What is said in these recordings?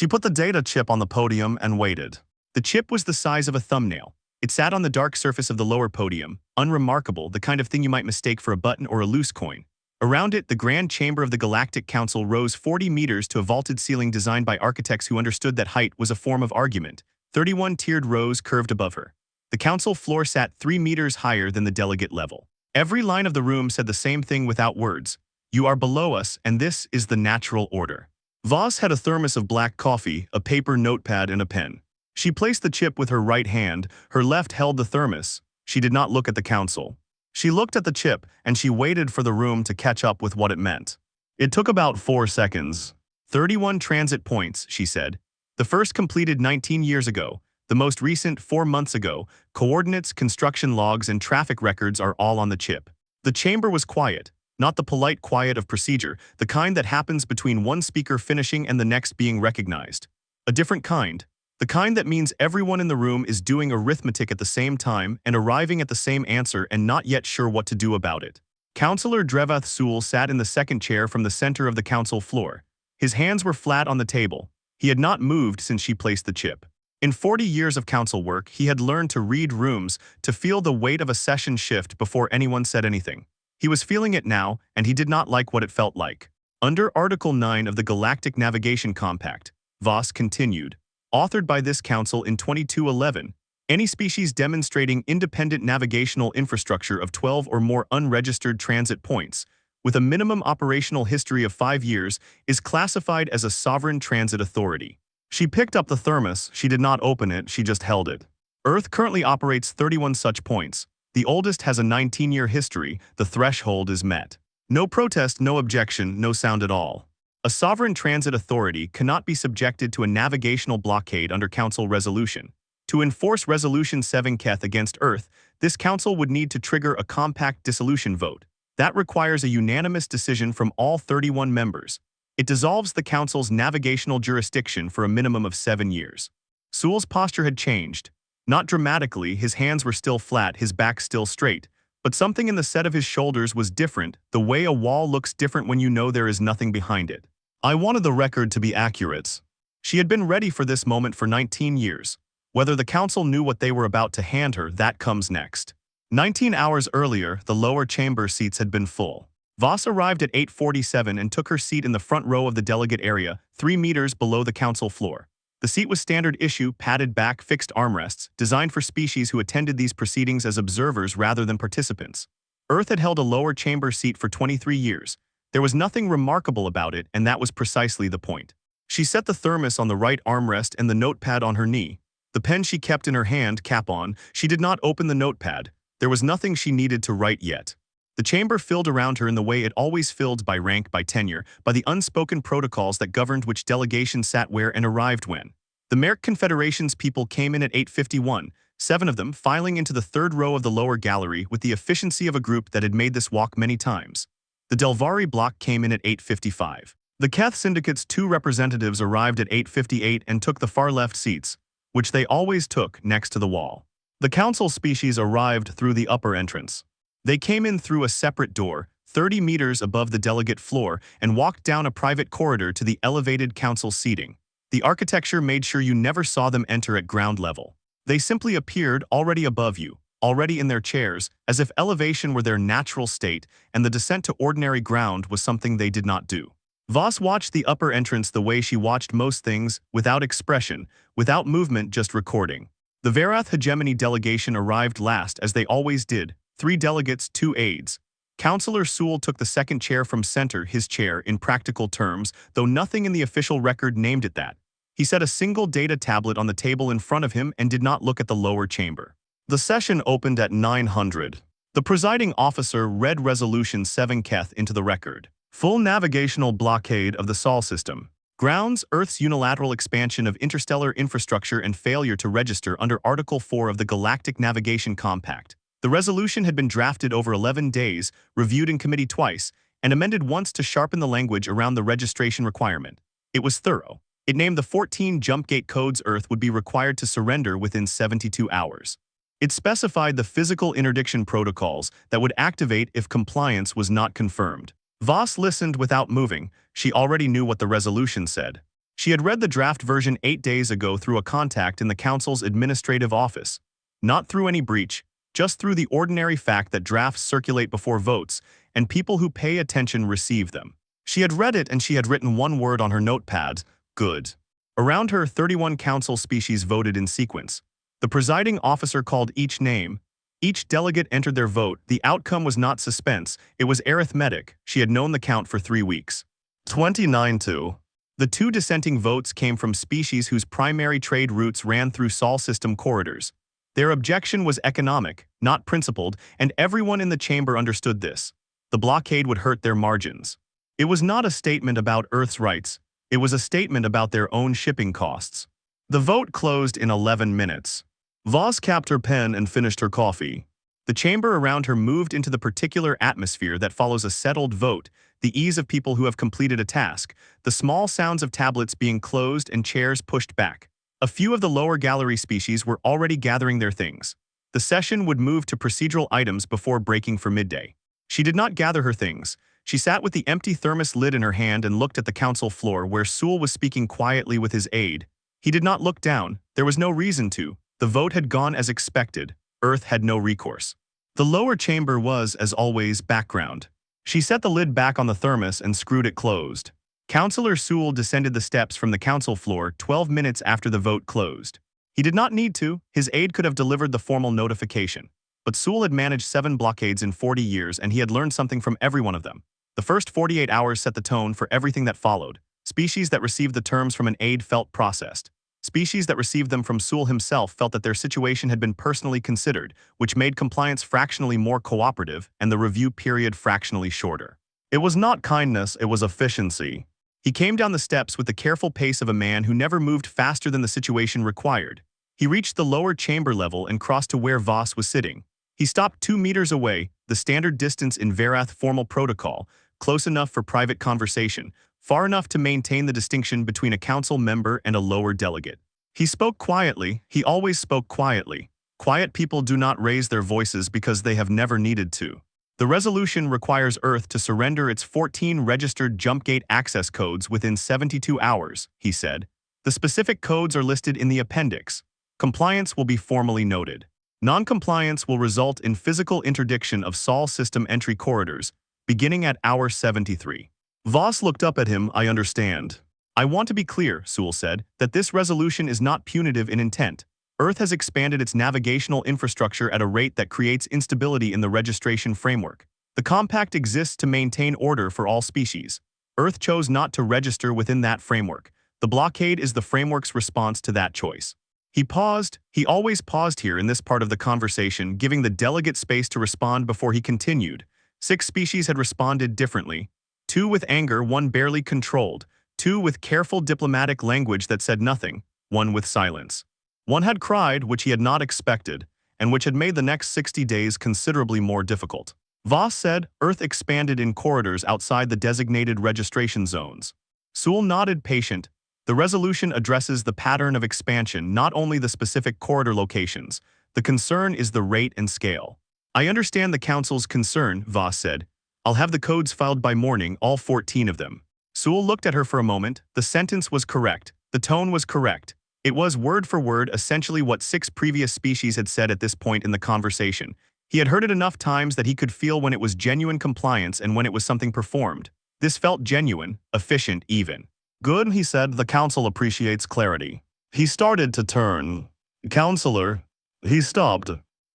She put the data chip on the podium and waited. The chip was the size of a thumbnail. It sat on the dark surface of the lower podium, unremarkable, the kind of thing you might mistake for a button or a loose coin. Around it, the grand chamber of the Galactic Council rose 40 meters to a vaulted ceiling designed by architects who understood that height was a form of argument. 31 tiered rows curved above her. The council floor sat 3 meters higher than the delegate level. Every line of the room said the same thing without words. You are below us, and this is the natural order. Voss had a thermos of black coffee, a paper notepad, and a pen. She placed the chip with her right hand, her left held the thermos. She did not look at the council. She looked at the chip, and she waited for the room to catch up with what it meant. It took about 4 seconds. 31 transit points, she said. The first completed 19 years ago. The most recent 4 months ago. Coordinates, construction logs, and traffic records are all on the chip. The chamber was quiet. Not the polite quiet of procedure, the kind that happens between one speaker finishing and the next being recognized. A different kind. The kind that means everyone in the room is doing arithmetic at the same time and arriving at the same answer and not yet sure what to do about it. Councillor Drevath Sewell sat in the second chair from the center of the council floor. His hands were flat on the table. He had not moved since she placed the chip. In 40 years of council work, he had learned to read rooms, to feel the weight of a session shift before anyone said anything. He was feeling it now, and he did not like what it felt like. Under Article 9 of the Galactic Navigation Compact, Voss continued, authored by this council in 2211, any species demonstrating independent navigational infrastructure of 12 or more unregistered transit points, with a minimum operational history of 5 years, is classified as a sovereign transit authority. She picked up the thermos. She did not open it, she just held it. Earth currently operates 31 such points. The oldest has a 19-year history. The threshold is met. No protest, no objection, no sound at all. A sovereign transit authority cannot be subjected to a navigational blockade under council resolution. To enforce Resolution 7 Keth against Earth, this council would need to trigger a compact dissolution vote. That requires a unanimous decision from all 31 members. It dissolves the council's navigational jurisdiction for a minimum of 7 years. Sewell's posture had changed. Not dramatically, his hands were still flat, his back still straight. But something in the set of his shoulders was different, the way a wall looks different when you know there is nothing behind it. I wanted the record to be accurate. She had been ready for this moment for 19 years. Whether the council knew what they were about to hand her, that comes next. 19 hours earlier, the lower chamber seats had been full. Voss arrived at 8:47 and took her seat in the front row of the delegate area, 3 meters below the council floor. The seat was standard issue, padded back, fixed armrests, designed for species who attended these proceedings as observers rather than participants. Earth had held a lower chamber seat for 23 years. There was nothing remarkable about it, and that was precisely the point. She set the thermos on the right armrest and the notepad on her knee. The pen she kept in her hand, cap on. She did not open the notepad. There was nothing she needed to write yet. The chamber filled around her in the way it always filled, by rank, by tenure, by the unspoken protocols that governed which delegation sat where and arrived when. The Merc Confederation's people came in at 8:51, 7 of them filing into the third row of the lower gallery with the efficiency of a group that had made this walk many times. The Delvari block came in at 8:55. The Keth Syndicate's 2 representatives arrived at 8:58 and took the far left seats, which they always took, next to the wall. The council species arrived through the upper entrance. They came in through a separate door, 30 meters above the delegate floor, and walked down a private corridor to the elevated council seating. The architecture made sure you never saw them enter at ground level. They simply appeared already above you, already in their chairs, as if elevation were their natural state, and the descent to ordinary ground was something they did not do. Voss watched the upper entrance the way she watched most things, without expression, without movement, just recording. The Varath hegemony delegation arrived last, as they always did. 3 delegates, 2 aides. Councillor Sewell took the second chair from center, his chair, in practical terms, though nothing in the official record named it that. He set a single data tablet on the table in front of him and did not look at the lower chamber. The session opened at 900. The presiding officer read Resolution 7 Keth into the record. Full navigational blockade of the Sol system. Grounds: Earth's unilateral expansion of interstellar infrastructure and failure to register under Article 4 of the Galactic Navigation Compact. The resolution had been drafted over 11 days, reviewed in committee twice, and amended once to sharpen the language around the registration requirement. It was thorough. It named the 14 jumpgate codes Earth would be required to surrender within 72 hours. It specified the physical interdiction protocols that would activate if compliance was not confirmed. Voss listened without moving. She already knew what the resolution said. She had read the draft version 8 days ago through a contact in the council's administrative office. Not through any breach, just through the ordinary fact that drafts circulate before votes, and people who pay attention receive them. She had read it and she had written one word on her notepad: good. Around her, 31 council species voted in sequence. The presiding officer called each name. Each delegate entered their vote. The outcome was not suspense, it was arithmetic. She had known the count for 3 weeks. 29-2. The 2 dissenting votes came from species whose primary trade routes ran through Sol system corridors. Their objection was economic, not principled, and everyone in the chamber understood this. The blockade would hurt their margins. It was not a statement about Earth's rights, it was a statement about their own shipping costs. The vote closed in 11 minutes. Voss capped her pen and finished her coffee. The chamber around her moved into the particular atmosphere that follows a settled vote, the ease of people who have completed a task, the small sounds of tablets being closed and chairs pushed back. A few of the lower gallery species were already gathering their things. The session would move to procedural items before breaking for midday. She did not gather her things. She sat with the empty thermos lid in her hand and looked at the council floor where Sewell was speaking quietly with his aide. He did not look down. There was no reason to. The vote had gone as expected. Earth had no recourse. The lower chamber was, as always, background. She set the lid back on the thermos and screwed it closed. Councillor Sewell descended the steps from the council floor 12 minutes after the vote closed. He did not need to. His aide could have delivered the formal notification. But Sewell had managed 7 blockades in 40 years and he had learned something from every one of them. The first 48 hours set the tone for everything that followed. Species that received the terms from an aide felt processed. Species that received them from Sewell himself felt that their situation had been personally considered, which made compliance fractionally more cooperative and the review period fractionally shorter. It was not kindness, it was efficiency. He came down the steps with the careful pace of a man who never moved faster than the situation required. He reached the lower chamber level and crossed to where Voss was sitting. He stopped 2 meters away, the standard distance in Verath formal protocol, close enough for private conversation, far enough to maintain the distinction between a council member and a lower delegate. He spoke quietly. He always spoke quietly. Quiet people do not raise their voices because they have never needed to. The resolution requires Earth to surrender its 14 registered jump gate access codes within 72 hours, he said. The specific codes are listed in the appendix. Compliance will be formally noted. Non-compliance will result in physical interdiction of Sol system entry corridors, beginning at hour 73. Voss looked up at him. I understand. I want to be clear, Sewell said, that this resolution is not punitive in intent. Earth has expanded its navigational infrastructure at a rate that creates instability in the registration framework. The compact exists to maintain order for all species. Earth chose not to register within that framework. The blockade is the framework's response to that choice. He paused. He always paused here in this part of the conversation, giving the delegate space to respond before he continued. 6 species had responded differently. 2 with anger, 1 barely controlled. 2 with careful diplomatic language that said nothing. 1 with silence. 1 had cried, which he had not expected, and which had made the next 60 days considerably more difficult. Voss said, Earth expanded in corridors outside the designated registration zones. Sewell nodded, patient. The resolution addresses the pattern of expansion, not only the specific corridor locations. The concern is the rate and scale. I understand the Council's concern, Voss said. I'll have the codes filed by morning, all 14 of them. Sewell looked at her for a moment. The sentence was correct. The tone was correct. It was word for word essentially what 6 previous species had said at this point in the conversation. He had heard it enough times that he could feel when it was genuine compliance and when it was something performed. This felt genuine, efficient even. Good, he said, the Council appreciates clarity. He started to turn. Counselor. He stopped.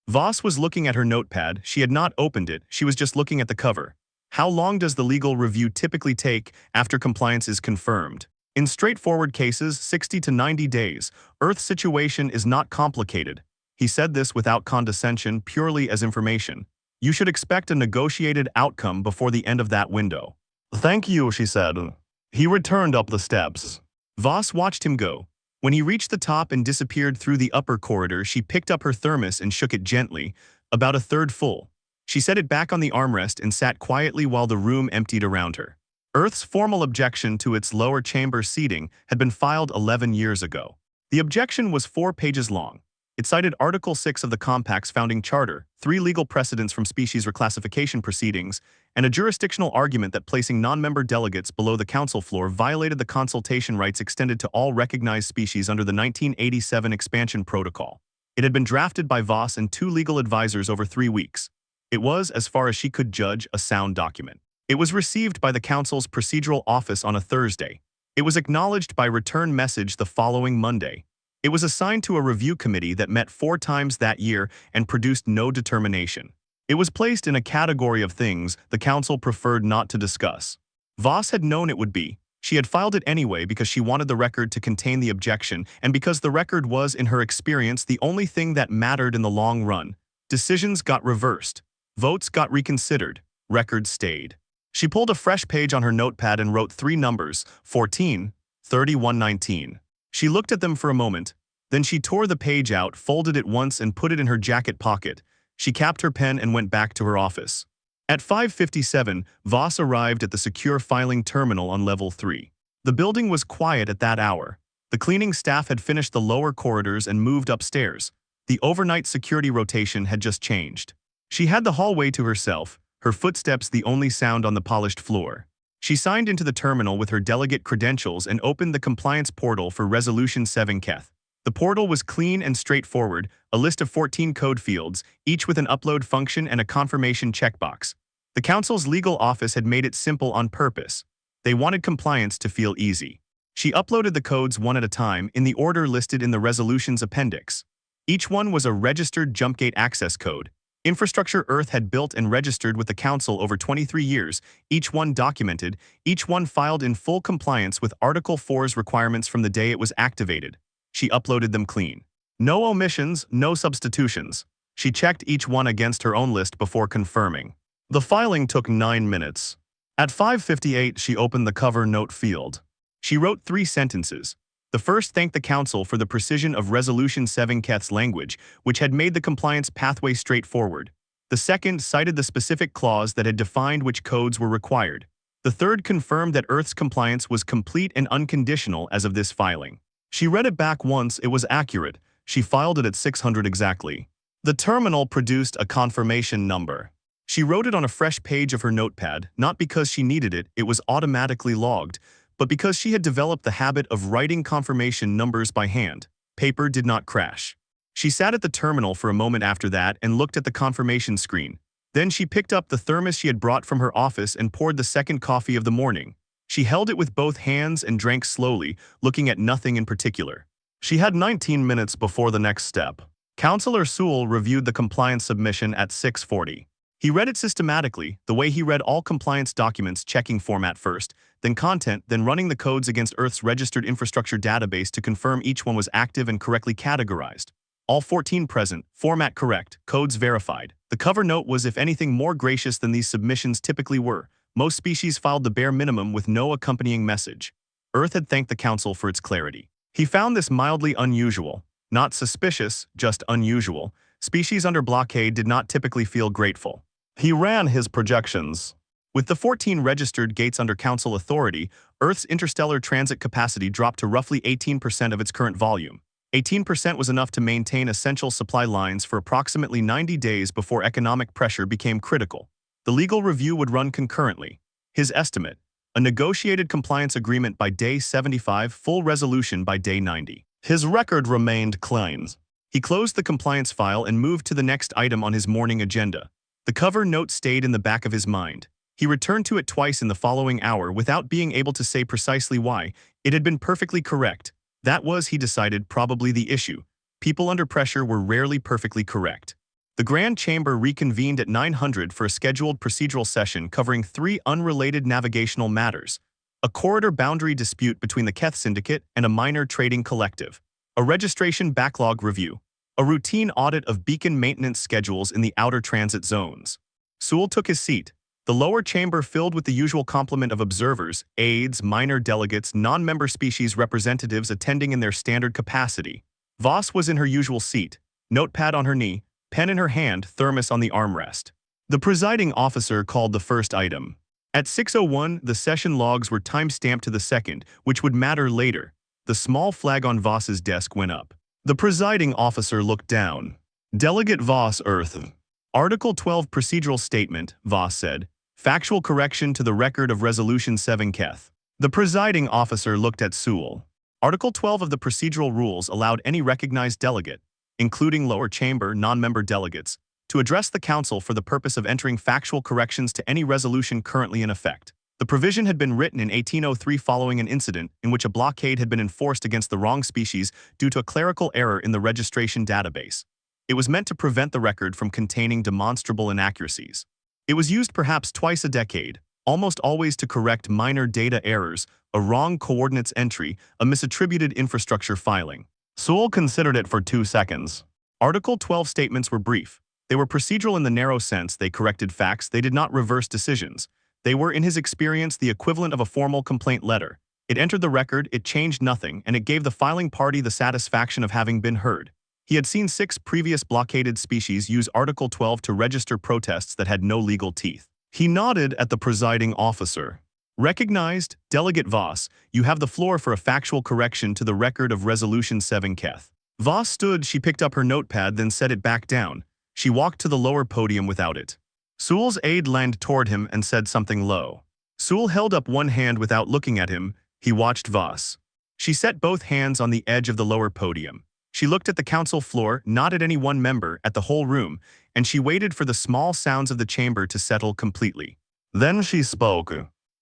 Voss was looking at her notepad. She had not opened it. She was just looking at the cover. How long does the legal review typically take after compliance is confirmed? In straightforward cases, 60 to 90 days. Earth's situation is not complicated. He said this without condescension, purely as information. You should expect a negotiated outcome before the end of that window. Thank you, she said. He returned up the steps. Voss watched him go. When he reached the top and disappeared through the upper corridor, she picked up her thermos and shook it gently, about a third full. She set it back on the armrest and sat quietly while the room emptied around her. Earth's formal objection to its lower chamber seating had been filed 11 years ago. The objection was 4 pages long. It cited Article 6 of the Compact's founding charter, 3 legal precedents from species reclassification proceedings, and a jurisdictional argument that placing non-member delegates below the council floor violated the consultation rights extended to all recognized species under the 1987 Expansion Protocol. It had been drafted by Voss and 2 legal advisors over 3 weeks. It was, as far as she could judge, a sound document. It was received by the council's procedural office on a Thursday. It was acknowledged by return message the following Monday. It was assigned to a review committee that met 4 times that year and produced no determination. It was placed in a category of things the council preferred not to discuss. Voss had known it would be. She had filed it anyway because she wanted the record to contain the objection and because the record was, in her experience, the only thing that mattered in the long run. Decisions got reversed. Votes got reconsidered. Records stayed. She pulled a fresh page on her notepad and wrote 3 numbers, 14, 31, 19. She looked at them for a moment. Then she tore the page out, folded it once and put it in her jacket pocket. She capped her pen and went back to her office. At 5:57, Voss arrived at the secure filing terminal on level 3. The building was quiet at that hour. The cleaning staff had finished the lower corridors and moved upstairs. The overnight security rotation had just changed. She had the hallway to herself, her footsteps the only sound on the polished floor. She signed into the terminal with her delegate credentials and opened the compliance portal for Resolution 7 Keth. The portal was clean and straightforward, a list of 14 code fields, each with an upload function and a confirmation checkbox. The council's legal office had made it simple on purpose. They wanted compliance to feel easy. She uploaded the codes one at a time in the order listed in the resolution's appendix. Each one was a registered jumpgate access code. Infrastructure Earth had built and registered with the council over 23 years, each one documented, each one filed in full compliance with Article 4's requirements from the day it was activated. She uploaded them clean. No omissions, no substitutions. She checked each one against her own list before confirming. The filing took 9 minutes. At 5:58, she opened the cover note field. She wrote 3 sentences. The first thanked the council for the precision of Resolution 7 Keth's language, which had made the compliance pathway straightforward. The second cited the specific clause that had defined which codes were required. The third confirmed that Earth's compliance was complete and unconditional as of this filing. She read it back once. It was accurate. She filed it at 600 exactly. The terminal produced a confirmation number. She wrote it on a fresh page of her notepad, not because she needed it, it was automatically logged, but because she had developed the habit of writing confirmation numbers by hand. Paper did not crash. She sat at the terminal for a moment after that and looked at the confirmation screen. Then she picked up the thermos she had brought from her office and poured the second coffee of the morning. She held it with both hands and drank slowly, looking at nothing in particular. She had 19 minutes before the next step. Councillor Sewell reviewed the compliance submission at 6:40. He read it systematically, the way he read all compliance documents, checking format first, then content, then running the codes against Earth's registered infrastructure database to confirm each one was active and correctly categorized. All 14 present, format correct, codes verified. The cover note was, if anything, more gracious than these submissions typically were. Most species filed the bare minimum with no accompanying message. Earth had thanked the council for its clarity. He found this mildly unusual. Not suspicious, just unusual. Species under blockade did not typically feel grateful. He ran his projections. With the 14 registered gates under council authority, Earth's interstellar transit capacity dropped to roughly 18% of its current volume. 18% was enough to maintain essential supply lines for approximately 90 days before economic pressure became critical. The legal review would run concurrently. His estimate: a negotiated compliance agreement by day 75, full resolution by day 90. His record remained clean. He closed the compliance file and moved to the next item on his morning agenda. The cover note stayed in the back of his mind. He returned to it twice in the following hour without being able to say precisely why. It had been perfectly correct. That was, he decided, probably the issue. People under pressure were rarely perfectly correct. The Grand Chamber reconvened at 900 for a scheduled procedural session covering 3 unrelated navigational matters: a corridor boundary dispute between the Keth Syndicate and a minor trading collective, a registration backlog review, a routine audit of beacon maintenance schedules in the outer transit zones. Sewell took his seat. The lower chamber filled with the usual complement of observers, aides, minor delegates, non-member species representatives attending in their standard capacity. Voss was in her usual seat, notepad on her knee, pen in her hand, thermos on the armrest. The presiding officer called the first item. At 6:01, the session logs were time-stamped to the second, which would matter later. The small flag on Voss's desk went up. The presiding officer looked down. Delegate Voss Earth. Article 12 Procedural Statement, Voss said. Factual correction to the record of Resolution 7 Keth. The presiding officer looked at Sewell. Article 12 of the procedural rules allowed any recognized delegate, including lower chamber non-member delegates, to address the council for the purpose of entering factual corrections to any resolution currently in effect. The provision had been written in 1803 following an incident in which a blockade had been enforced against the wrong species due to a clerical error in the registration database. It was meant to prevent the record from containing demonstrable inaccuracies. It was used perhaps twice a decade, almost always to correct minor data errors, a wrong coordinates entry, a misattributed infrastructure filing. Sewell considered it for 2 seconds. Article 12 statements were brief. They were procedural in the narrow sense they corrected facts, they did not reverse decisions. They were, in his experience, the equivalent of a formal complaint letter. It entered the record, it changed nothing, and it gave the filing party the satisfaction of having been heard. He had seen 6 previous blockaded species use Article 12 to register protests that had no legal teeth. He nodded at the presiding officer. Recognized, Delegate Voss, you have the floor for a factual correction to the record of Resolution 7 Keth. Voss stood, she picked up her notepad, then set it back down. She walked to the lower podium without it. Sewell's aide leaned toward him and said something low. Sewell held up one hand without looking at him. He watched Voss. She set both hands on the edge of the lower podium. She looked at the council floor, not at any one member, at the whole room, and she waited for the small sounds of the chamber to settle completely. Then she spoke.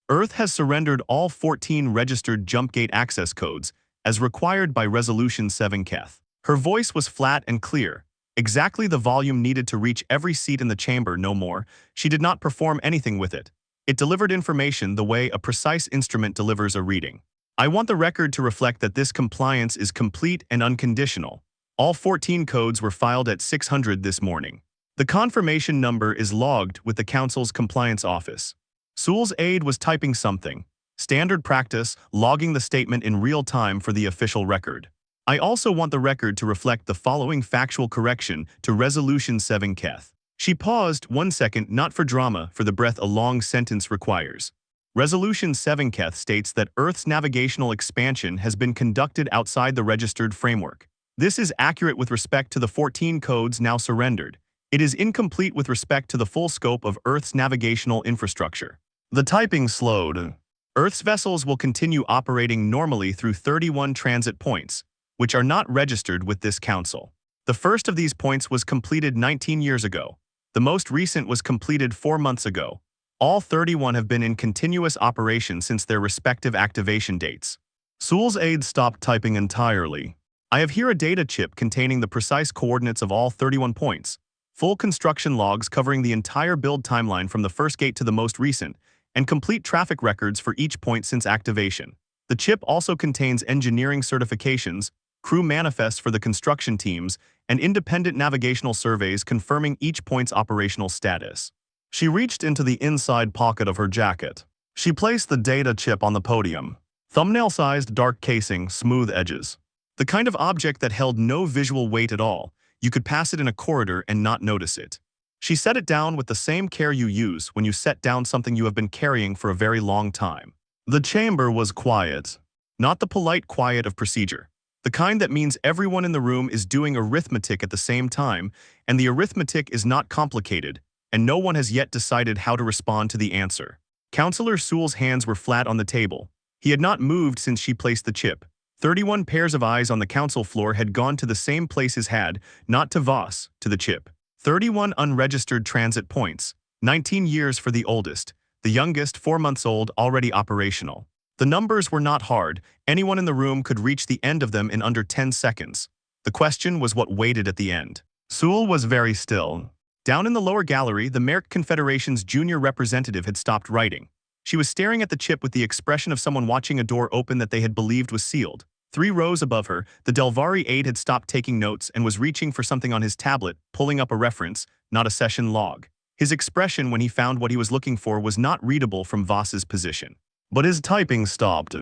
Earth has surrendered all 14 registered jumpgate access codes, as required by Resolution 7 Keth. Her voice was flat and clear. Exactly the volume needed to reach every seat in the chamber, no more. She did not perform anything with it. It delivered information the way a precise instrument delivers a reading. I want the record to reflect that this compliance is complete and unconditional. All 14 codes were filed at 600 this morning. The confirmation number is logged with the Council's compliance office. Sewell's aide was typing something. Standard practice, logging the statement in real time for the official record. I also want the record to reflect the following factual correction to Resolution 7 Keth. She paused 1 second, not for drama, for the breath a long sentence requires. Resolution 7 Keth states that Earth's navigational expansion has been conducted outside the registered framework. This is accurate with respect to the 14 codes now surrendered. It is incomplete with respect to the full scope of Earth's navigational infrastructure. The typing slowed. Earth's vessels will continue operating normally through 31 transit points, which are not registered with this council. The first of these points was completed 19 years ago. The most recent was completed 4 months ago. All 31 have been in continuous operation since their respective activation dates. Sewell's aide stopped typing entirely. I have here a data chip containing the precise coordinates of all 31 points, full construction logs covering the entire build timeline from the first gate to the most recent, and complete traffic records for each point since activation. The chip also contains engineering certifications, crew manifests for the construction teams, and independent navigational surveys confirming each point's operational status. She reached into the inside pocket of her jacket. She placed the data chip on the podium. Thumbnail-sized dark casing, smooth edges. The kind of object that held no visual weight at all. You could pass it in a corridor and not notice it. She set it down with the same care you use when you set down something you have been carrying for a very long time. The chamber was quiet. Not the polite quiet of procedure. The kind that means everyone in the room is doing arithmetic at the same time, and the arithmetic is not complicated, and no one has yet decided how to respond to the answer. Councillor Sewell's hands were flat on the table. He had not moved since she placed the chip. 31 pairs of eyes on the council floor had gone to the same place as had, not to Voss, to the chip. 31 unregistered transit points, 19 years for the oldest, the youngest 4 months old, already operational. The numbers were not hard. Anyone in the room could reach the end of them in under 10 seconds. The question was what waited at the end. Sewell was very still. Down in the lower gallery, the Merck Confederation's junior representative had stopped writing. She was staring at the chip with the expression of someone watching a door open that they had believed was sealed. 3 rows above her, the Delvari aide had stopped taking notes and was reaching for something on his tablet, pulling up a reference, not a session log. His expression when he found what he was looking for was not readable from Voss's position. But his typing stopped.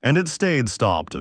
And it stayed stopped.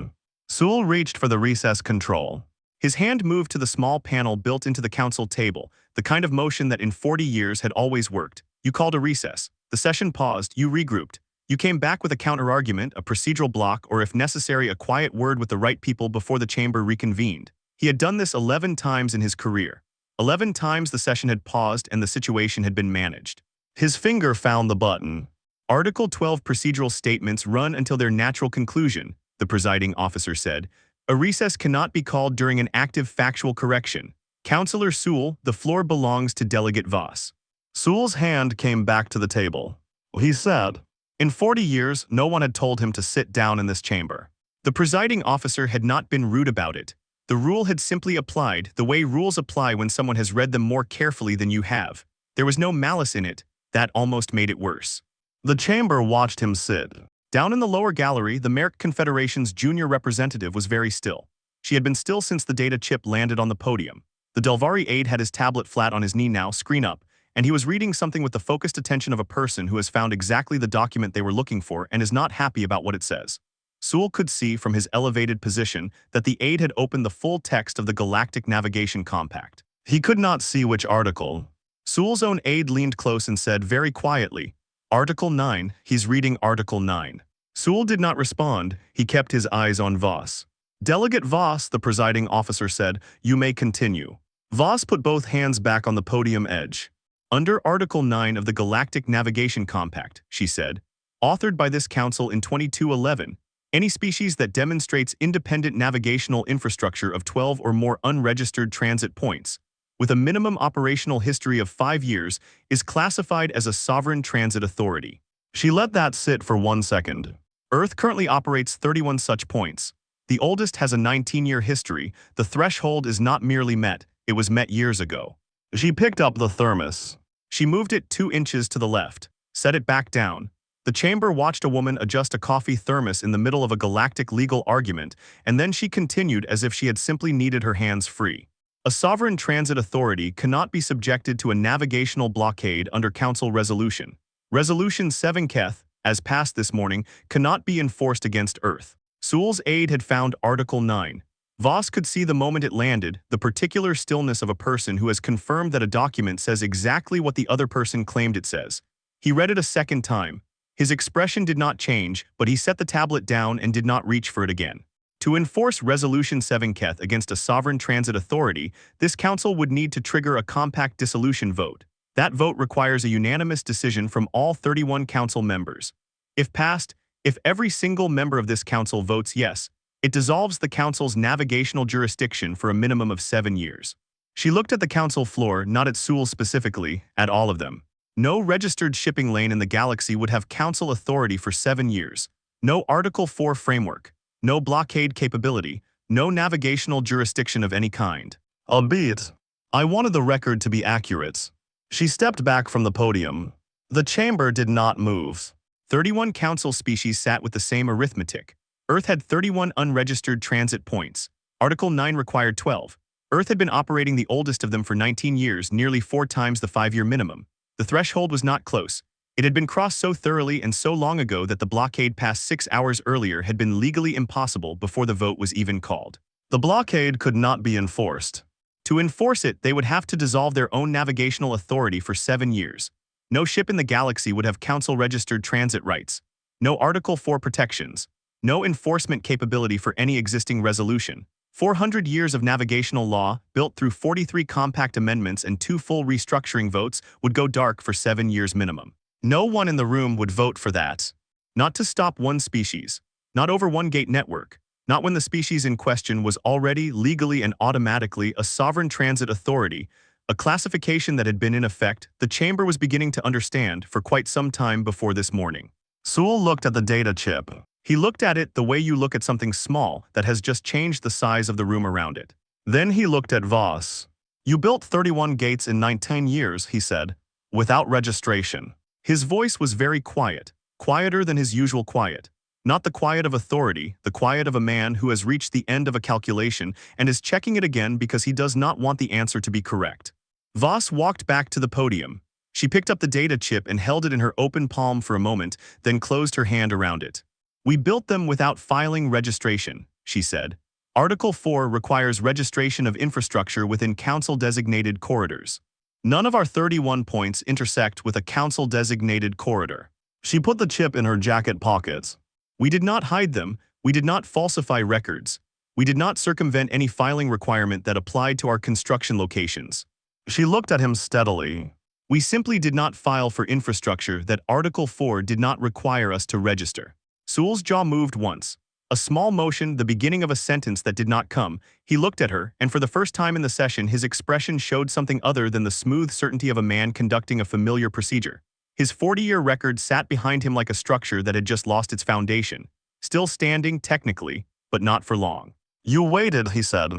Sewell reached for the recess control. His hand moved to the small panel built into the council table, the kind of motion that in 40 years had always worked. You called a recess. The session paused, you regrouped. You came back with a counter-argument, a procedural block, or if necessary a quiet word with the right people before the chamber reconvened. He had done this 11 times in his career. 11 times the session had paused and the situation had been managed. His finger found the button. Article 12 procedural statements run until their natural conclusion, the presiding officer said. A recess cannot be called during an active factual correction. Councillor Sewell, the floor belongs to Delegate Voss. Sewell's hand came back to the table. He said, in 40 years, no one had told him to sit down in this chamber. The presiding officer had not been rude about it. The rule had simply applied the way rules apply when someone has read them more carefully than you have. There was no malice in it. That almost made it worse. The chamber watched him sit. Down in the lower gallery, the Merc Confederation's junior representative was very still. She had been still since the data chip landed on the podium. The Delvari aide had his tablet flat on his knee now, screen up, and he was reading something with the focused attention of a person who has found exactly the document they were looking for and is not happy about what it says. Sewell could see from his elevated position that the aide had opened the full text of the Galactic Navigation Compact. He could not see which article. Sewell's own aide leaned close and said very quietly, Article 9, he's reading Article 9. Sewell did not respond. He kept his eyes on Voss. Delegate Voss, the presiding officer said, you may continue. Voss put both hands back on the podium edge. Under Article 9 of the Galactic Navigation Compact, she said, authored by this council in 2211, any species that demonstrates independent navigational infrastructure of 12 or more unregistered transit points, with a minimum operational history of 5 years, is classified as a sovereign transit authority. She let that sit for 1 second. Earth currently operates 31 such points. The oldest has a 19-year history. The threshold is not merely met, it was met years ago. She picked up the thermos. She moved it 2 inches to the left, set it back down. The chamber watched a woman adjust a coffee thermos in the middle of a galactic legal argument, and then she continued as if she had simply needed her hands free. A sovereign transit authority cannot be subjected to a navigational blockade under Council Resolution. Resolution 7 Keth, as passed this morning, cannot be enforced against Earth. Sewell's aide had found Article 9. Voss could see the moment it landed, the particular stillness of a person who has confirmed that a document says exactly what the other person claimed it says. He read it a second time. His expression did not change, but he set the tablet down and did not reach for it again. To enforce Resolution 7 Keth against a sovereign transit authority, this council would need to trigger a compact dissolution vote. That vote requires a unanimous decision from all 31 council members. If passed, if every single member of this council votes yes, it dissolves the council's navigational jurisdiction for a minimum of 7 years. She looked at the council floor, not at Sewell specifically, at all of them. No registered shipping lane in the galaxy would have council authority for 7 years. No Article 4 framework. No blockade capability. No navigational jurisdiction of any kind. Albeit, I wanted the record to be accurate. She stepped back from the podium. The chamber did not move. 31 council species sat with the same arithmetic. Earth had 31 unregistered transit points. Article 9 required 12. Earth had been operating the oldest of them for 19 years, nearly 4 times the 5-year minimum. The threshold was not close. It had been crossed so thoroughly and so long ago that the blockade passed 6 hours earlier had been legally impossible before the vote was even called. The blockade could not be enforced. To enforce it, they would have to dissolve their own navigational authority for 7 years. No ship in the galaxy would have council-registered transit rights. No Article 4 protections. No enforcement capability for any existing resolution. 400 years of navigational law, built through 43 compact amendments and 2 full restructuring votes, would go dark for 7 years minimum. No one in the room would vote for that. Not to stop one species. Not over one gate network. Not when the species in question was already, legally and automatically, a sovereign transit authority, a classification that had been in effect, the chamber was beginning to understand for quite some time before this morning. Sewell looked at the data chip. He looked at it the way you look at something small that has just changed the size of the room around it. Then he looked at Voss. You built 31 gates in 19 years, he said, without registration. His voice was very quiet, quieter than his usual quiet. Not the quiet of authority, the quiet of a man who has reached the end of a calculation and is checking it again because he does not want the answer to be correct. Voss walked back to the podium. She picked up the data chip and held it in her open palm for a moment, then closed her hand around it. We built them without filing registration, she said. Article 4 requires registration of infrastructure within council-designated corridors. None of our 31 points intersect with a council-designated corridor. She put the chip in her jacket pockets. We did not hide them, we did not falsify records. We did not circumvent any filing requirement that applied to our construction locations. She looked at him steadily. We simply did not file for infrastructure that Article 4 did not require us to register. Sewell's jaw moved once. A small motion, the beginning of a sentence that did not come. He looked at her, and for the first time in the session his expression showed something other than the smooth certainty of a man conducting a familiar procedure. His 40-year record sat behind him like a structure that had just lost its foundation, still standing technically, but not for long. "You waited," he said.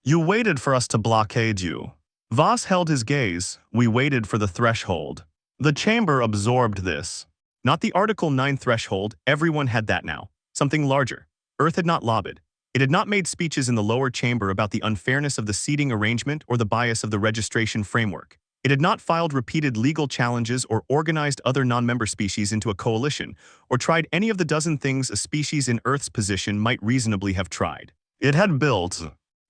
"You waited for us to blockade you." Voss held his gaze. We waited for the threshold. The chamber absorbed this. Not the Article 9 threshold, everyone had that now. Something larger. Earth had not lobbied. It had not made speeches in the lower chamber about the unfairness of the seating arrangement or the bias of the registration framework. It had not filed repeated legal challenges or organized other non-member species into a coalition, or tried any of the dozen things a species in Earth's position might reasonably have tried. It had built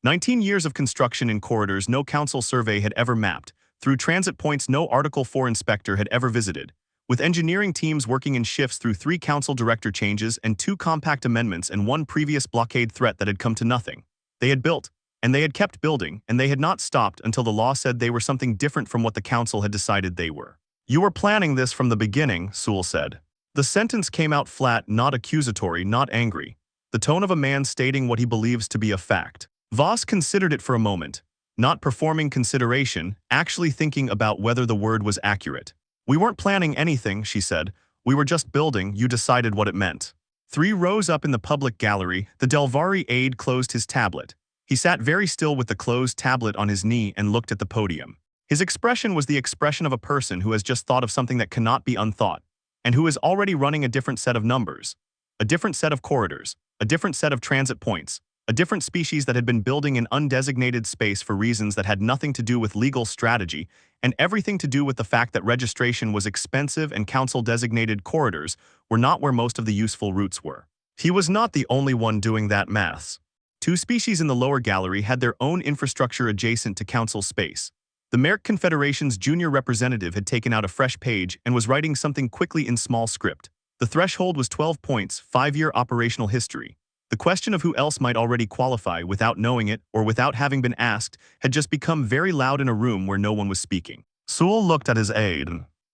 19 years of construction in corridors no council survey had ever mapped, through transit points no Article 4 inspector had ever visited, with engineering teams working in shifts through 3 council director changes and 2 compact amendments and 1 previous blockade threat that had come to nothing. They had built, and they had kept building, and they had not stopped until the law said they were something different from what the council had decided they were. "You were planning this from the beginning," Sewell said. The sentence came out flat, not accusatory, not angry. The tone of a man stating what he believes to be a fact. Voss considered it for a moment, not performing consideration, actually thinking about whether the word was accurate. "We weren't planning anything," she said. "We were just building. You decided what it meant." 3 rows up in the public gallery, the Delvari aide closed his tablet. He sat very still with the closed tablet on his knee and looked at the podium. His expression was the expression of a person who has just thought of something that cannot be unthought, and who is already running a different set of numbers, a different set of corridors, a different set of transit points, a different species that had been building in undesignated space for reasons that had nothing to do with legal strategy and everything to do with the fact that registration was expensive and council-designated corridors were not where most of the useful routes were. He was not the only one doing that maths. 2 species in the lower gallery had their own infrastructure adjacent to council space. The Merc Confederation's junior representative had taken out a fresh page and was writing something quickly in small script. The threshold was 12 points, 5-year operational history. The question of who else might already qualify without knowing it or without having been asked had just become very loud in a room where no one was speaking. Sewell looked at his aide.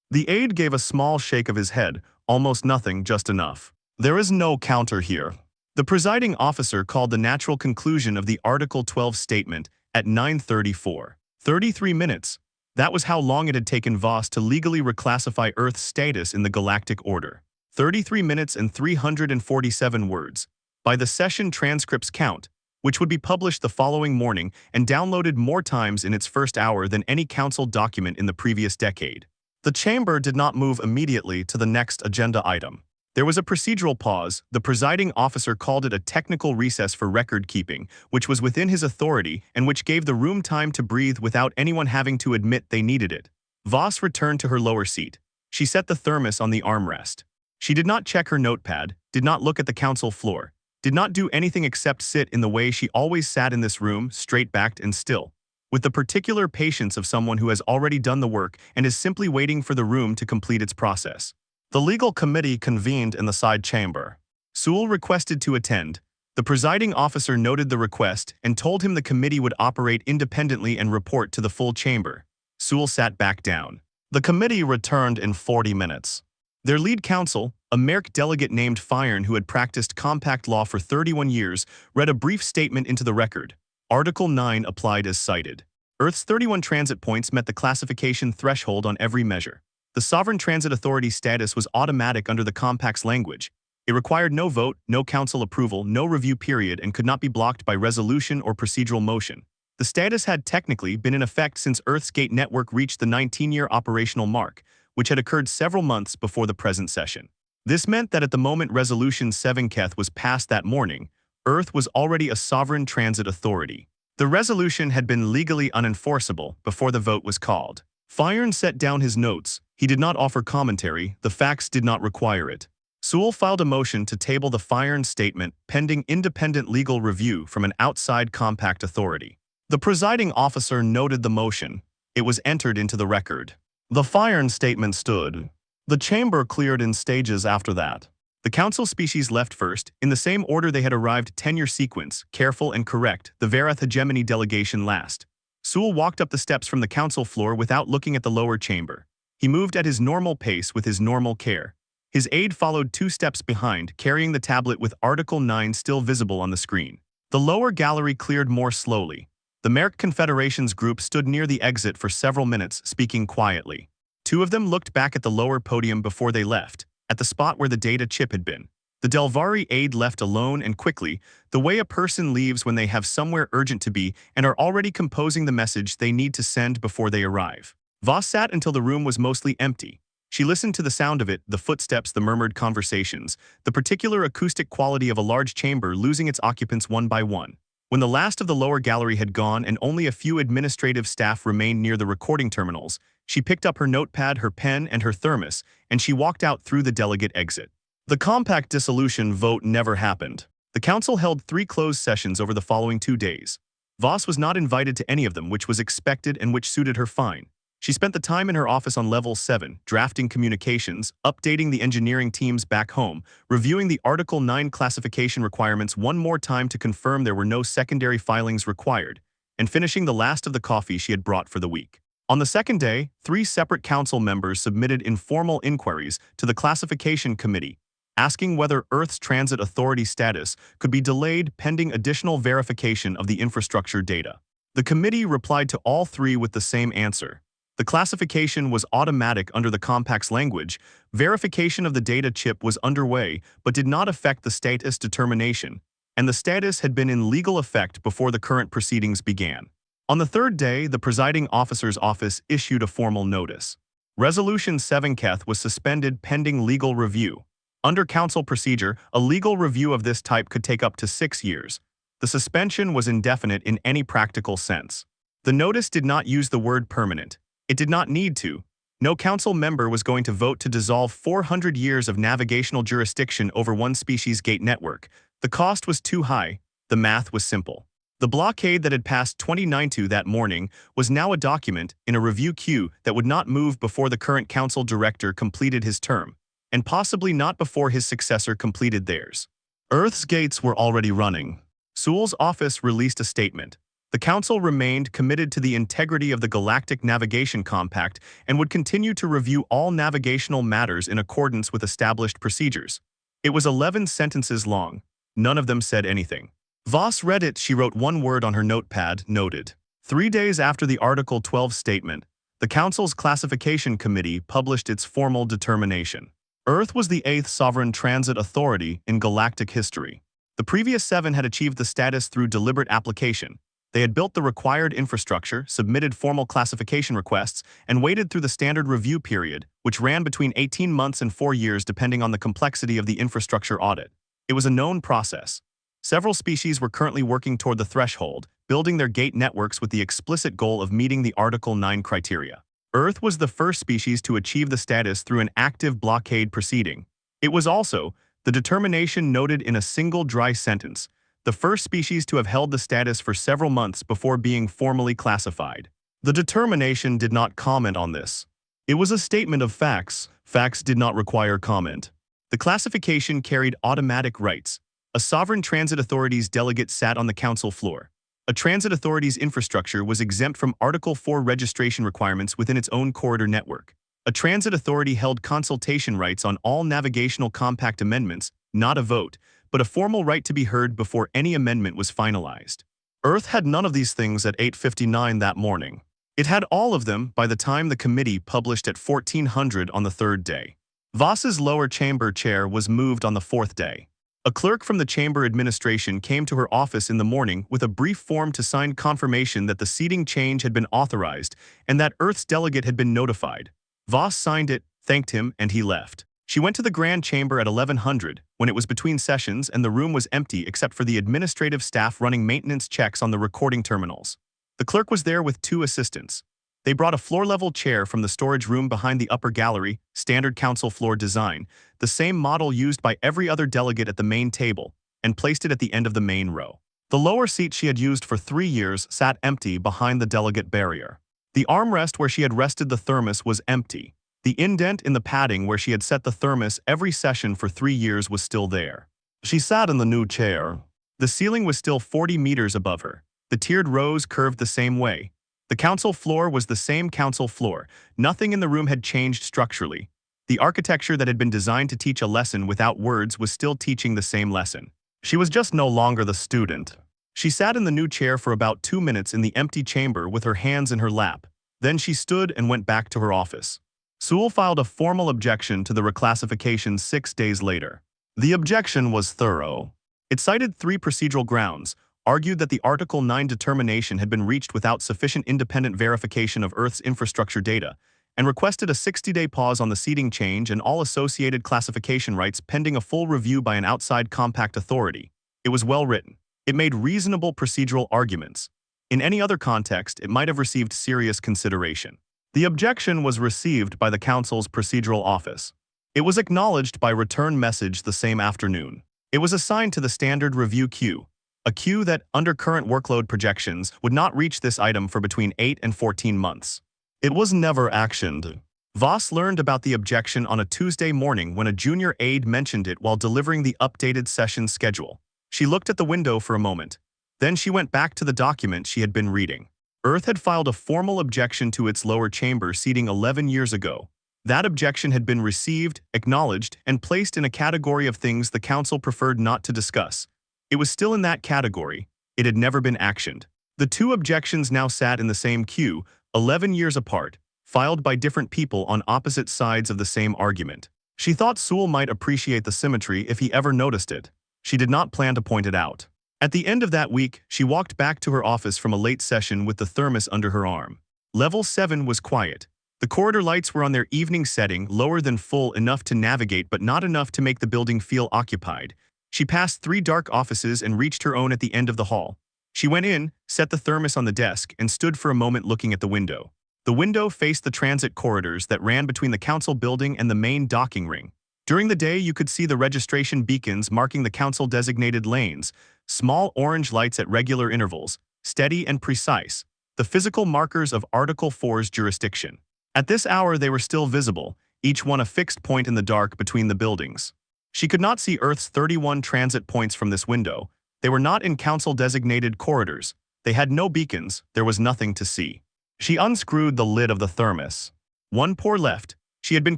The aide gave a small shake of his head, almost nothing, just enough. "There is no counter here." The presiding officer called the natural conclusion of the Article 12 statement at 9:34. 33 minutes. That was how long it had taken Voss to legally reclassify Earth's status in the galactic order. 33 minutes and 347 words. By the session transcripts count, which would be published the following morning and downloaded more times in its first hour than any council document in the previous decade. The chamber did not move immediately to the next agenda item. There was a procedural pause. The presiding officer called it a technical recess for record-keeping, which was within his authority and which gave the room time to breathe without anyone having to admit they needed it. Voss returned to her lower seat. She set the thermos on the armrest. She did not check her notepad, did not look at the council floor, did not do anything except sit in the way she always sat in this room, straight-backed and still, with the particular patience of someone who has already done the work and is simply waiting for the room to complete its process. The legal committee convened in the side chamber. Sewell requested to attend. The presiding officer noted the request and told him the committee would operate independently and report to the full chamber. Sewell sat back down. The committee returned in 40 minutes. Their lead counsel, a Merc delegate named Fyron who had practiced compact law for 31 years, read a brief statement into the record. Article 9 applied as cited. Earth's 31 transit points met the classification threshold on every measure. The Sovereign Transit Authority status was automatic under the compact's language. It required no vote, no council approval, no review period, and could not be blocked by resolution or procedural motion. The status had technically been in effect since Earth's gate network reached the 19-year operational mark, which had occurred several months before the present session. This meant that at the moment Resolution 7 Keth was passed that morning, Earth was already a sovereign transit authority. The resolution had been legally unenforceable before the vote was called. Fyron set down his notes. He did not offer commentary. The facts did not require it. Sewell filed a motion to table the Fyron statement pending independent legal review from an outside compact authority. The presiding officer noted the motion. It was entered into the record. The Fyron statement stood. The chamber cleared in stages after that. The council species left first, in the same order they had arrived: tenure sequence, careful and correct, the Varath hegemony delegation last. Sewell walked up the steps from the council floor without looking at the lower chamber. He moved at his normal pace with his normal care. His aide followed 2 steps behind, carrying the tablet with Article 9 still visible on the screen. The lower gallery cleared more slowly. The Merc Confederation's group stood near the exit for several minutes, speaking quietly. 2 of them looked back at the lower podium before they left, at the spot where the data chip had been. The Delvari aide left alone and quickly, the way a person leaves when they have somewhere urgent to be and are already composing the message they need to send before they arrive. Voss sat until the room was mostly empty. She listened to the sound of it, the footsteps, the murmured conversations, the particular acoustic quality of a large chamber losing its occupants one by one. When the last of the lower gallery had gone and only a few administrative staff remained near the recording terminals, she picked up her notepad, her pen, and her thermos, and she walked out through the delegate exit. The compact dissolution vote never happened. The council held 3 closed sessions over the following 2 days. Voss was not invited to any of them, which was expected and which suited her fine. She spent the time in her office on level 7, drafting communications, updating the engineering teams back home, reviewing the Article 9 classification requirements one more time to confirm there were no secondary filings required, and finishing the last of the coffee she had brought for the week. On the second day, 3 separate council members submitted informal inquiries to the Classification Committee, asking whether Earth's Transit Authority status could be delayed pending additional verification of the infrastructure data. The committee replied to all 3 with the same answer. The classification was automatic under the compact's language. Verification of the data chip was underway but did not affect the status determination, and the status had been in legal effect before the current proceedings began. On the 3rd day, the presiding officer's office issued a formal notice. Resolution 7keth was suspended pending legal review. Under council procedure, a legal review of this type could take up to 6 years. The suspension was indefinite in any practical sense. The notice did not use the word permanent. It did not need to. No council member was going to vote to dissolve 400 years of navigational jurisdiction over one species gate network. The cost was too high. The math was simple. The blockade that had passed 29-2 that morning was now a document in a review queue that would not move before the current council director completed his term, and possibly not before his successor completed theirs. Earth's gates were already running. Sewell's office released a statement. The council remained committed to the integrity of the Galactic Navigation Compact and would continue to review all navigational matters in accordance with established procedures. It was 11 sentences long. None of them said anything. Voss read it. She wrote one word on her notepad, noted. 3 days after the Article 12 statement, the council's classification committee published its formal determination. Earth was the 8th sovereign transit authority in galactic history. The previous 7 had achieved the status through deliberate application. They had built the required infrastructure, submitted formal classification requests, and waited through the standard review period, which ran between 18 months and 4 years depending on the complexity of the infrastructure audit. It was a known process. Several species were currently working toward the threshold, building their gate networks with the explicit goal of meeting the Article 9 criteria. Earth was the first species to achieve the status through an active blockade proceeding. It was also, the determination noted in a single dry sentence, the first species to have held the status for several months before being formally classified. The determination did not comment on this. It was a statement of facts. Facts did not require comment. The classification carried automatic rights. A sovereign transit authority's delegate sat on the council floor. A transit authority's infrastructure was exempt from Article 4 registration requirements within its own corridor network. A transit authority held consultation rights on all navigational compact amendments, not a vote, but a formal right to be heard before any amendment was finalized. Earth had none of these things at 8:59 that morning. It had all of them by the time the committee published at 1400 on the 3rd day. Voss's lower chamber chair was moved on the 4th day. A clerk from the chamber administration came to her office in the morning with a brief form to sign confirmation that the seating change had been authorized and that Earth's delegate had been notified. Voss signed it, thanked him, and he left. She went to the grand chamber at 1100, when it was between sessions and the room was empty except for the administrative staff running maintenance checks on the recording terminals. The clerk was there with 2 assistants. They brought a floor-level chair from the storage room behind the upper gallery, standard council floor design, the same model used by every other delegate at the main table, and placed it at the end of the main row. The lower seat she had used for 3 years sat empty behind the delegate barrier. The armrest where she had rested the thermos was empty. The indent in the padding where she had set the thermos every session for 3 years was still there. She sat in the new chair. The ceiling was still 40 meters above her. The tiered rows curved the same way. The council floor was the same council floor. Nothing in the room had changed structurally. The architecture that had been designed to teach a lesson without words was still teaching the same lesson. She was just no longer the student. She sat in the new chair for about 2 minutes in the empty chamber with her hands in her lap. Then she stood and went back to her office. Sewell filed a formal objection to the reclassification 6 days later. The objection was thorough. It cited 3 procedural grounds, argued that the Article 9 determination had been reached without sufficient independent verification of Earth's infrastructure data, and requested a 60-day pause on the seating change and all associated classification rights pending a full review by an outside compact authority. It was well written. It made reasonable procedural arguments. In any other context, it might have received serious consideration. The objection was received by the Council's procedural office. It was acknowledged by return message the same afternoon. It was assigned to the standard review queue, a queue that, under current workload projections, would not reach this item for between 8 and 14 months. It was never actioned. Voss learned about the objection on a Tuesday morning when a junior aide mentioned it while delivering the updated session schedule. She looked at the window for a moment. Then she went back to the document she had been reading. Earth had filed a formal objection to its lower chamber seating 11 years ago. That objection had been received, acknowledged, and placed in a category of things the Council preferred not to discuss. It was still in that category. It had never been actioned. The 2 objections now sat in the same queue, 11 years apart, filed by different people on opposite sides of the same argument. She thought Sewell might appreciate the symmetry if he ever noticed it. She did not plan to point it out. At the end of that week, she walked back to her office from a late session with the thermos under her arm. Level 7 was quiet. The corridor lights were on their evening setting, lower than full enough to navigate but not enough to make the building feel occupied. She passed 3 dark offices and reached her own at the end of the hall. She went in, set the thermos on the desk, and stood for a moment looking at the window. The window faced the transit corridors that ran between the council building and the main docking ring. During the day, you could see the registration beacons marking the council-designated lanes, small orange lights at regular intervals, steady and precise, the physical markers of Article 4's jurisdiction. At this hour, they were still visible, each one a fixed point in the dark between the buildings. She could not see Earth's 31 transit points from this window. They were not in council-designated corridors. They had no beacons. There was nothing to see. She unscrewed the lid of the thermos. 1 pour left. She had been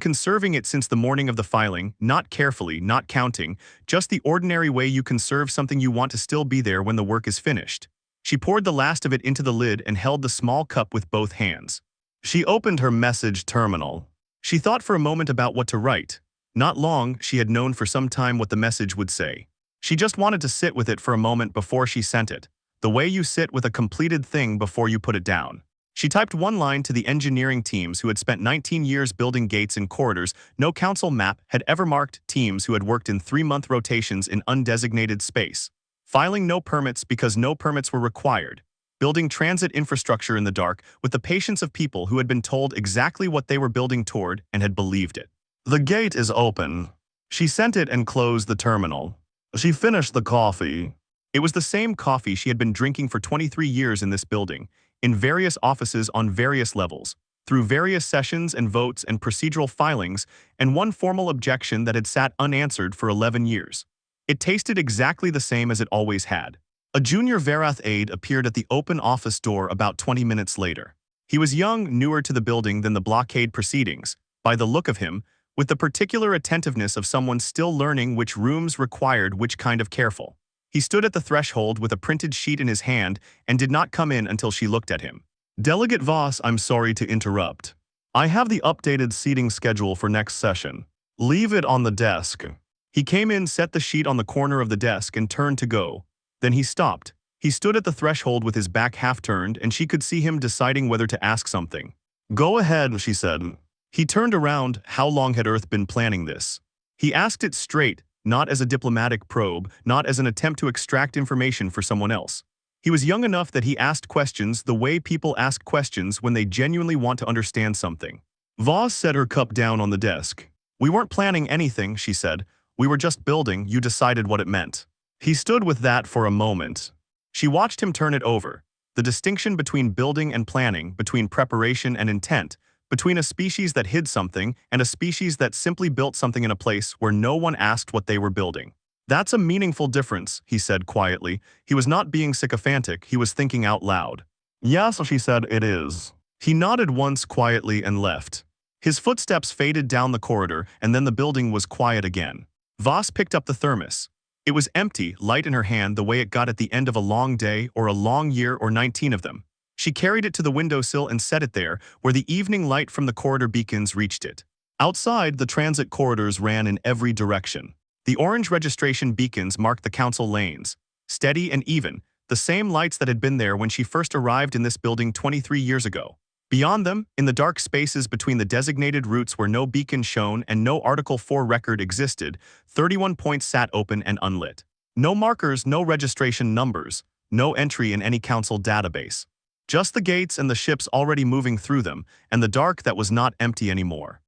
conserving it since the morning of the filing, not carefully, not counting, just the ordinary way you conserve something you want to still be there when the work is finished. She poured the last of it into the lid and held the small cup with both hands. She opened her message terminal. She thought for a moment about what to write. Not long, she had known for some time what the message would say. She just wanted to sit with it for a moment before she sent it, the way you sit with a completed thing before you put it down. She typed 1 line to the engineering teams who had spent 19 years building gates and corridors. No council map had ever marked teams who had worked in 3-month rotations in undesignated space. Filing no permits because no permits were required. Building transit infrastructure in the dark with the patience of people who had been told exactly what they were building toward and had believed it. The gate is open. She sent it and closed the terminal. She finished the coffee. It was the same coffee she had been drinking for 23 years in this building, in various offices on various levels, through various sessions and votes and procedural filings, and 1 formal objection that had sat unanswered for 11 years. It tasted exactly the same as it always had. A junior Varath aide appeared at the open office door about 20 minutes later. He was young, newer to the building than the blockade proceedings, by the look of him, with the particular attentiveness of someone still learning which rooms required which kind of careful. He stood at the threshold with a printed sheet in his hand and did not come in until she looked at him. Delegate Voss, I'm sorry to interrupt. I have the updated seating schedule for next session. Leave it on the desk. He came in, set the sheet on the corner of the desk, and turned to go. Then he stopped. He stood at the threshold with his back half-turned, and she could see him deciding whether to ask something. Go ahead, she said. He turned around. How long had Earth been planning this? He asked it straight, not as a diplomatic probe, not as an attempt to extract information for someone else. He was young enough that he asked questions the way people ask questions when they genuinely want to understand something. Voss set her cup down on the desk. We weren't planning anything, she said. We were just building. You decided what it meant. He stood with that for a moment. She watched him turn it over. The distinction between building and planning, between preparation and intent, between a species that hid something and a species that simply built something in a place where no one asked what they were building. That's a meaningful difference, he said quietly. He was not being sycophantic, he was thinking out loud. Yes, she said, it is. He nodded once quietly and left. His footsteps faded down the corridor, and then the building was quiet again. Voss picked up the thermos. It was empty, light in her hand the way it got at the end of a long day or a long year or 19 of them. She carried it to the windowsill and set it there, where the evening light from the corridor beacons reached it. Outside, the transit corridors ran in every direction. The orange registration beacons marked the council lanes, steady and even, the same lights that had been there when she first arrived in this building 23 years ago. Beyond them, in the dark spaces between the designated routes where no beacon shone and no Article 4 record existed, 31 points sat open and unlit. No markers, no registration numbers, no entry in any council database. Just the gates and the ships already moving through them, and the dark that was not empty anymore.